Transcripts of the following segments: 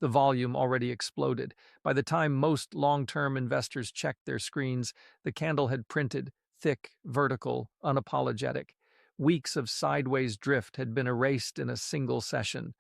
The volume already exploded. By the time most long-term investors checked their screens, the candle had printed, thick, vertical, unapologetic. Weeks of sideways drift had been erased in a single session.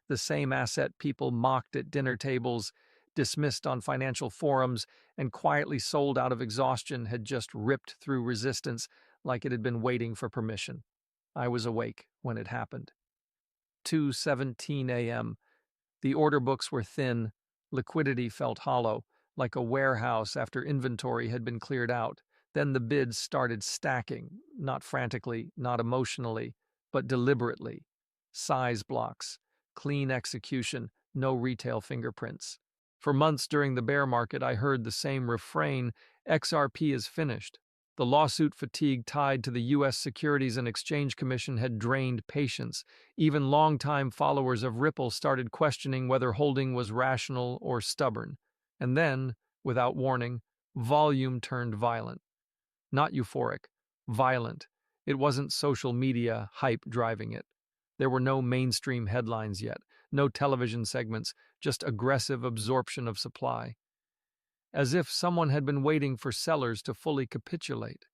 The same asset people mocked at dinner tables, dismissed on financial forums, and quietly sold out of exhaustion had just ripped through resistance like it had been waiting for permission. I was awake when it happened. 2:17 a.m. The order books were thin, liquidity felt hollow, like a warehouse after inventory had been cleared out. Then the bids started stacking, not frantically, not emotionally, but deliberately. Size blocks, clean execution, no retail fingerprints. For months during the bear market, I heard the same refrain: XRP is finished. The lawsuit fatigue tied to the U.S. Securities and Exchange Commission had drained patience. Even longtime followers of Ripple started questioning whether holding was rational or stubborn. And then, without warning, volume turned violent. Not euphoric, violent. It wasn't social media hype driving it. There were no mainstream headlines yet, no television segments, just aggressive absorption of supply. As if someone had been waiting for sellers to fully capitulate.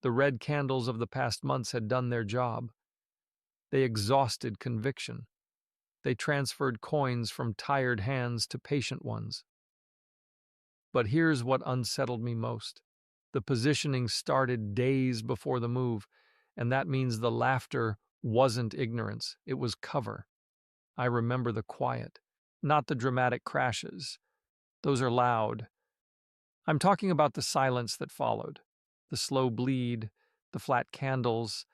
The red candles of the past months had done their job. They exhausted conviction. They transferred coins from tired hands to patient ones. But here's what unsettled me most. The positioning started days before the move, and that means the laughter wasn't ignorance, it was cover. I remember the quiet, not the dramatic crashes. Those are loud. I'm talking about the silence that followed, the slow bleed, the flat candles,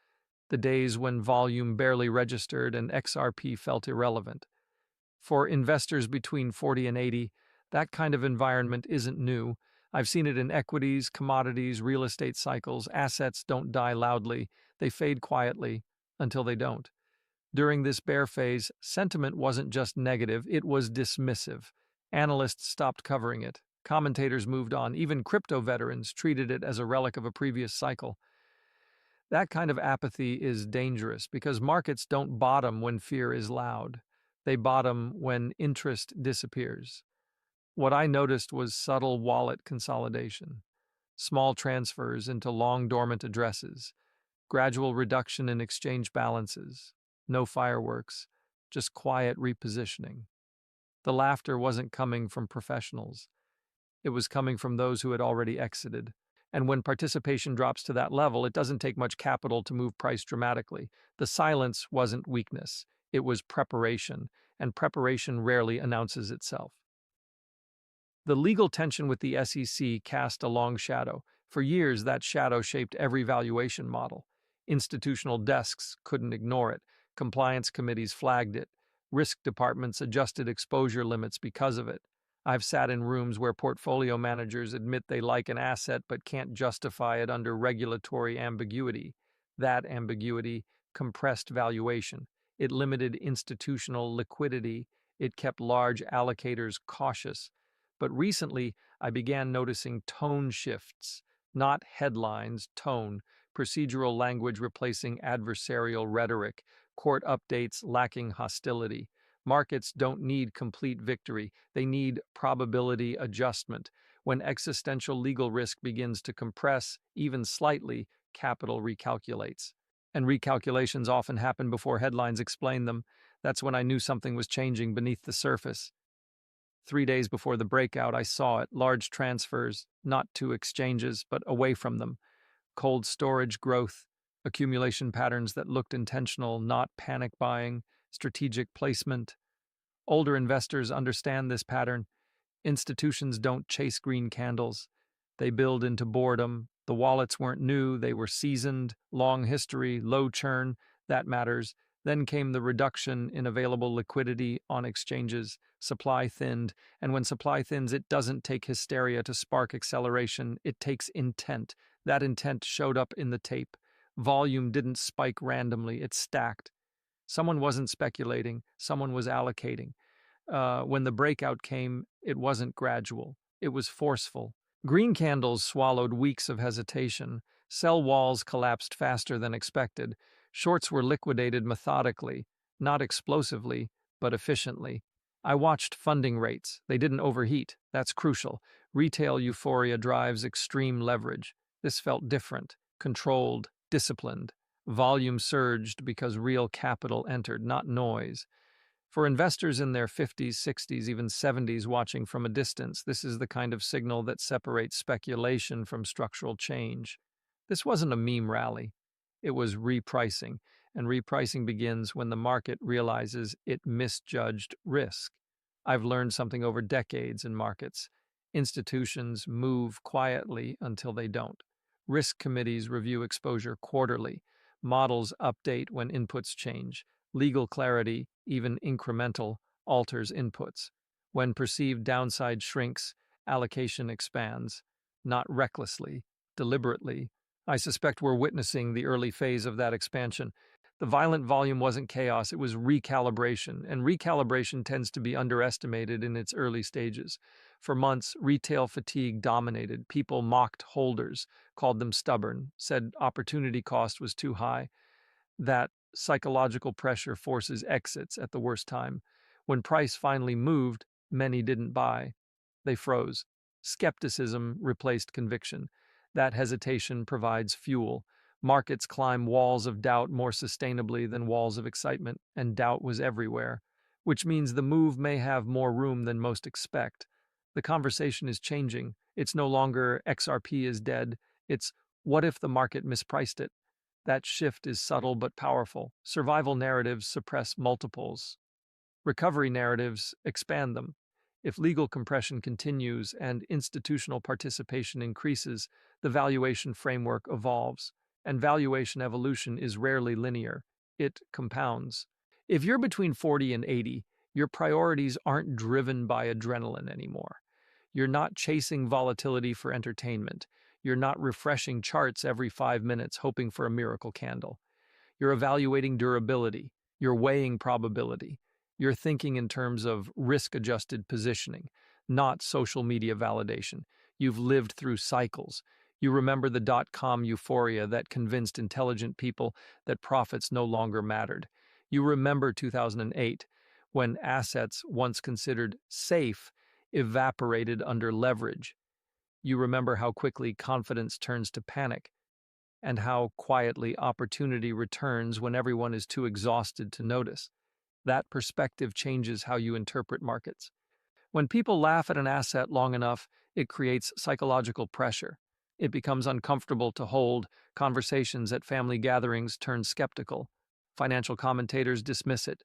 the days when volume barely registered and XRP felt irrelevant. For investors between 40 and 80, that kind of environment isn't new. I've seen it in equities, commodities, real estate cycles. Assets don't die loudly, they fade quietly until they don't. During this bear phase, sentiment wasn't just negative, it was dismissive. Analysts stopped covering it. Commentators moved on. Even crypto veterans treated it as a relic of a previous cycle. That kind of apathy is dangerous because markets don't bottom when fear is loud. They bottom when interest disappears. What I noticed was subtle wallet consolidation, small transfers into long dormant addresses, gradual reduction in exchange balances, no fireworks, just quiet repositioning. The laughter wasn't coming from professionals. It was coming from those who had already exited. And when participation drops to that level, it doesn't take much capital to move price dramatically. The silence wasn't weakness, it was preparation, and preparation rarely announces itself. The legal tension with the SEC cast a long shadow. For years, that shadow shaped every valuation model. Institutional desks couldn't ignore it. Compliance committees flagged it. Risk departments adjusted exposure limits because of it. I've sat in rooms where portfolio managers admit they like an asset but can't justify it under regulatory ambiguity. That ambiguity compressed valuation. It limited institutional liquidity. It kept large allocators cautious. But recently, I began noticing tone shifts, not headlines, tone, procedural language replacing adversarial rhetoric, court updates lacking hostility. Markets don't need complete victory, they need probability adjustment. When existential legal risk begins to compress, even slightly, capital recalculates. And recalculations often happen before headlines explain them. That's when I knew something was changing beneath the surface. 3 days before the breakout, I saw it, large transfers, not to exchanges, but away from them. Cold storage growth, accumulation patterns that looked intentional, not panic buying, strategic placement. Older investors understand this pattern. Institutions don't chase green candles. They build into boredom. The wallets weren't new, they were seasoned, long history, low churn, that matters. Then came the reduction in available liquidity on exchanges. Supply thinned, and when supply thins, it doesn't take hysteria to spark acceleration, it takes intent. That intent showed up in the tape. Volume didn't spike randomly, it stacked. Someone wasn't speculating, someone was allocating. When the breakout came, it wasn't gradual, it was forceful. Green candles swallowed weeks of hesitation. Sell walls collapsed faster than expected. Shorts were liquidated methodically, not explosively, but efficiently. I watched funding rates. They didn't overheat. That's crucial. Retail euphoria drives extreme leverage. This felt different, controlled, disciplined. Volume surged because real capital entered, not noise. For investors in their 50s, 60s, even 70s watching from a distance, this is the kind of signal that separates speculation from structural change. This wasn't a meme rally. It was repricing, and repricing begins when the market realizes it misjudged risk. I've learned something over decades in markets. Institutions move quietly until they don't. Risk committees review exposure quarterly. Models update when inputs change. Legal clarity, even incremental, alters inputs. When perceived downside shrinks, allocation expands, not recklessly, deliberately. I suspect we're witnessing the early phase of that expansion. The violent volume wasn't chaos, it was recalibration, and recalibration tends to be underestimated in its early stages. For months, retail fatigue dominated. People mocked holders, called them stubborn, said opportunity cost was too high. That psychological pressure forces exits at the worst time. When price finally moved, many didn't buy. They froze. Skepticism replaced conviction. That hesitation provides fuel. Markets climb walls of doubt more sustainably than walls of excitement, and doubt was everywhere, which means the move may have more room than most expect. The conversation is changing. It's no longer XRP is dead. It's what if the market mispriced it? That shift is subtle but powerful. Survival narratives suppress multiples. Recovery narratives expand them. If legal compression continues and institutional participation increases, the valuation framework evolves. And valuation evolution is rarely linear. It compounds. If you're between 40 and 80, your priorities aren't driven by adrenaline anymore. You're not chasing volatility for entertainment. You're not refreshing charts every 5 minutes hoping for a miracle candle. You're evaluating durability. You're weighing probability. You're thinking in terms of risk-adjusted positioning, not social media validation. You've lived through cycles. You remember the dot-com euphoria that convinced intelligent people that profits no longer mattered. You remember 2008, when assets once considered safe evaporated under leverage. You remember how quickly confidence turns to panic, and how quietly opportunity returns when everyone is too exhausted to notice. That perspective changes how you interpret markets. When people laugh at an asset long enough, it creates psychological pressure. It becomes uncomfortable to hold. Conversations at family gatherings turn skeptical. Financial commentators dismiss it.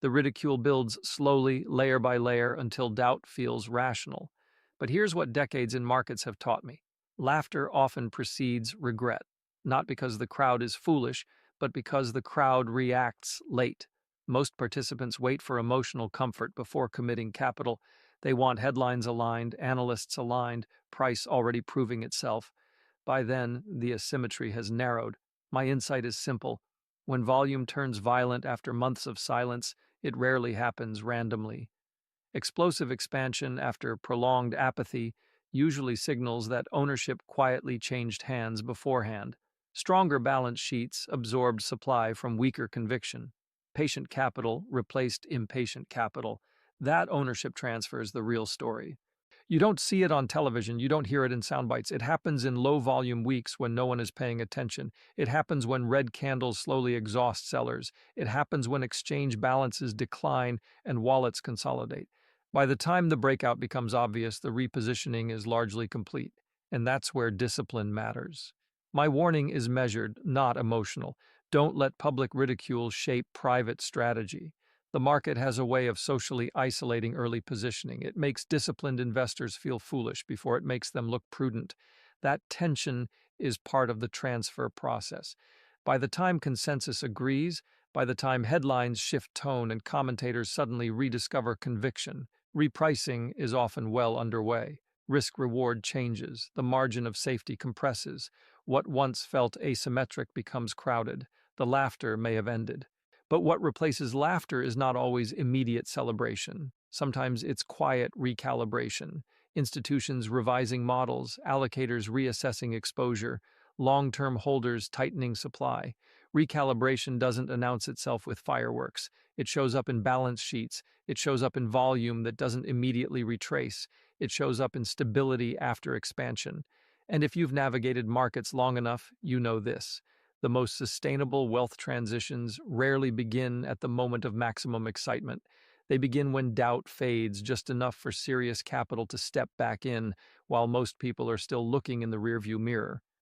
The ridicule builds slowly, layer by layer, until doubt feels rational. But here's what decades in markets have taught me. Laughter often precedes regret, not because the crowd is foolish, but because the crowd reacts late. Most participants wait for emotional comfort before committing capital. They want headlines aligned, analysts aligned, price already proving itself. By then, the asymmetry has narrowed. My insight is simple. When volume turns violent after months of silence, it rarely happens randomly. Explosive expansion after prolonged apathy usually signals that ownership quietly changed hands beforehand. Stronger balance sheets absorbed supply from weaker conviction. Patient capital replaced impatient capital. That ownership transfer is the real story. You don't see it on television, you don't hear it in sound bites. It happens in low-volume weeks when no one is paying attention. It happens when red candles slowly exhaust sellers. It happens when exchange balances decline and wallets consolidate. By the time the breakout becomes obvious, the repositioning is largely complete, and that's where discipline matters. My warning is measured, not emotional. Don't let public ridicule shape private strategy. The market has a way of socially isolating early positioning. It makes disciplined investors feel foolish before it makes them look prudent. That tension is part of the transfer process. By the time consensus agrees, by the time headlines shift tone and commentators suddenly rediscover conviction, repricing is often well underway. Risk-reward changes, the margin of safety compresses. What once felt asymmetric becomes crowded. The laughter may have ended. But what replaces laughter is not always immediate celebration. Sometimes it's quiet recalibration, institutions revising models, allocators reassessing exposure, long-term holders tightening supply. Recalibration doesn't announce itself with fireworks. It shows up in balance sheets. It shows up in volume that doesn't immediately retrace. It shows up in stability after expansion. And if you've navigated markets long enough, you know this. The most sustainable wealth transitions rarely begin at the moment of maximum excitement. They begin when doubt fades just enough for serious capital to step back in, while most people are still looking in the rearview mirror.